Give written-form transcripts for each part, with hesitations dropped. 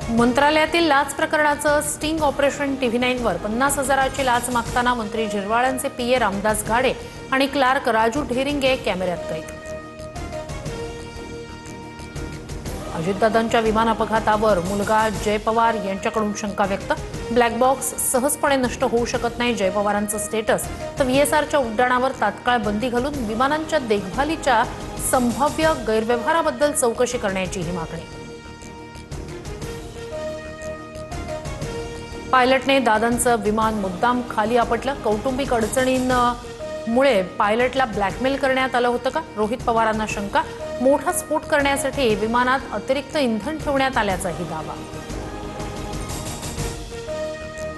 मंत्रालयातील लाच प्रकरणाचं स्टिंग ऑपरेशन TV9 वर 50,000ची लाच मागताना मंत्री झिरवाळांचे पीए रामदास घाडे आणि क्लार्क राजू ढेरिंगे कॅमेऱ्यात कैद। अजितदादांच्या विमान अपघातावर मुलगा जय पवार यांच्याकडून शंका व्यक्त। ब्लॅक बॉक्स सहजपणे नष्ट होऊ शकत नाही जय पवारांचं स्टेटस, तर VSRच्या उड्डाणावर तात्काळ बंदी घालून विमानांच्या देखभालीच्या संभाव्य गैरव्यवहाराबद्दल चौकशी करण्याची ही मागणी। पायलटने दादांचं विमान मुद्दाम खाली आपटलं। कौटुंबिक अडचणींमुळे पायलटला ब्लॅकमेल करण्यात आलं होतं का? रोहित पवारांना शंका। मोठा स्फोट करण्यासाठी विमानात अतिरिक्त इंधन ठेवण्यात आल्याचाही दावा।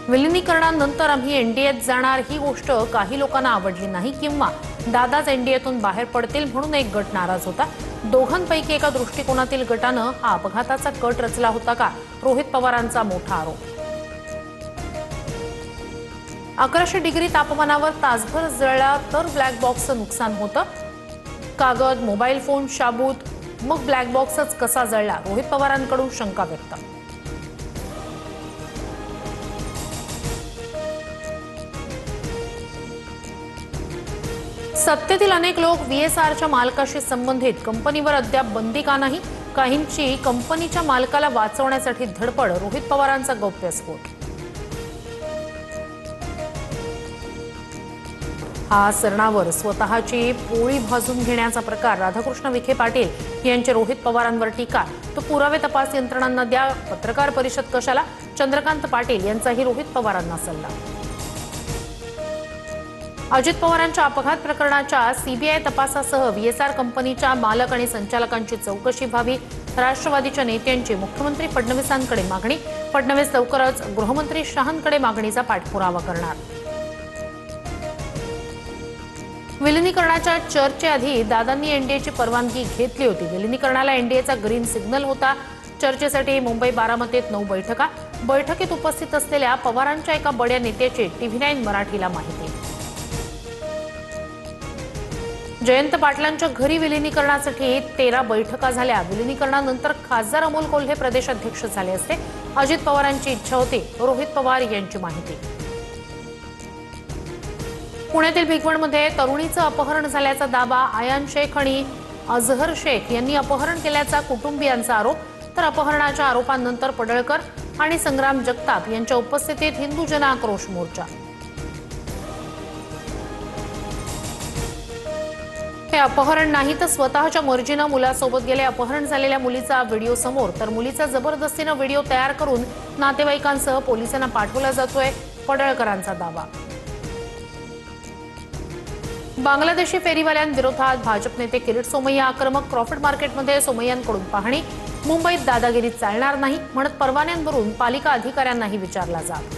विलिनीकरणानंतर आम्ही NDAत जाणार ही गोष्ट काही लोकांना आवडली नाही किंवा दादाच NDAतून बाहेर पडतील म्हणून एक गट नाराज होता। दोघांपैकी एका दृष्टिकोनातील गटानं हा अपघाताचा कट रचला होता का? रोहित पवारांचा मोठा आरोप। 1100 डिग्री तापमानावर तासभर जळला तर ब्लॅक बॉक्सचं नुकसान होतं। कागद, मोबाईल फोन शाबूत, मग ब्लॅक बॉक्सच कसा जळला? रोहित पवारांकडून शंका व्यक्त। सत्तेतील अनेक लोक VSRच्या मालकाशी संबंधित, कंपनीवर अद्याप बंदी का नाही? काहींची कंपनीच्या मालकाला वाचवण्यासाठी धडपड। रोहित पवारांचा गौप्यस्फोट। हा सरणावर स्वतःची पोळी भाजून घेण्याचा प्रकार। राधाकृष्ण विखे पाटील यांचे रोहित पवारांवर टीका, तो पुरावे तपास यंत्रणांना द्या, पत्रकार परिषद कशाला? चंद्रकांत पाटील यांचाही रोहित पवारांना सल्ला। अजित पवारांच्या अपघात प्रकरणाच्या CBI तपासासह VSR कंपनीच्या मालक आणि संचालकांची चौकशी व्हावी। राष्ट्रवादीच्या नेत्यांची मुख्यमंत्री फडणवीसांकडे मागणी। फडणवीस लवकरच गृहमंत्री शहांकडे मागणीचा पाठपुरावा करणार। विलिनीकरणाच्या चर्चेआधी दादांनी NDAची परवानगी घेतली होती। विलिनीकरणाला NDAचा ग्रीन सिग्नल होता। चर्चेसाठी मुंबई बारामतीत 9 बैठका। बैठकीत उपस्थित असलेल्या पवारांच्या एका बड्या नेत्याची TV9 मराठीला माहिती। जयंत पाटलांच्या घरी विलिनीकरणासाठी 13 बैठका झाल्या। विलिनीकरणानंतर खासदार अमोल कोल्हे प्रदेशाध्यक्ष झाले असते। अजित पवारांची इच्छा होती, रोहित पवार यांची माहिती। पुण्यातील भिगवणमध्ये तरुणीचं अपहरण झाल्याचा दावा। आयान शेख आणि अझहर शेख यांनी अपहरण केल्याचा कुटुंबियांचा आरोप, तर अपहरणाच्या आरोपांनंतर पडळकर आणि संग्राम जगताप यांच्या उपस्थितीत हिंदू जन आक्रोश मोर्चा। हे अपहरण नाही तर स्वतःच्या मर्जीनं मुलासोबत गेले। अपहरण झालेल्या मुलीचा व्हिडिओ समोर, तर मुलीचा जबरदस्तीनं व्हिडिओ तयार करून नातेवाईकांसह पोलिसांना पाठवला जातोय, पडळकरांचा दावा। बांगलादेशी फेरीवाल्यांविरोधात भाजप नेते किरीट सोमय्या आक्रमक। क्रॉफर्ड मार्केटमध्ये सोमय्यांकडून पाहणी। मुंबईत दादागिरी चालणार नाही म्हणत परवान्यांवरून पालिका अधिकाऱ्यांनाही विचारला जात।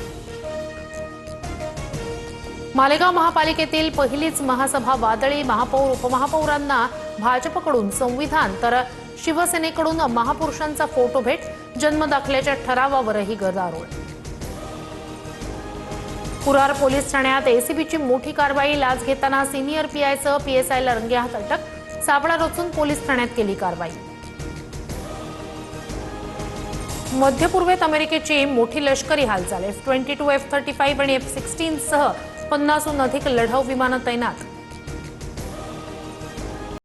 मालेगाव महापालिकेतील पहिलीच महासभा वादळी। महापौर उपमहापौरांना भाजपकडून संविधान तर शिवसेनेकडून महापुरुषांचा फोटो भेट। जन्मदाखल्याच्या ठरावावरही गदारोळ। कुरार पोलीस ठाण्यात ACBची मोठी कारवाई। लाच घेताना सिनियर PIसह PSIला रंगेहात अटक। सापळा रचून पोलीस ठाण्यात केली कारवाई। मध्य पूर्वेत अमेरिकेची मोठी लष्करी हालचाल। F-22, F-35 आणि F-16 सह 50हून अधिक लढाऊ विमानं तैनात।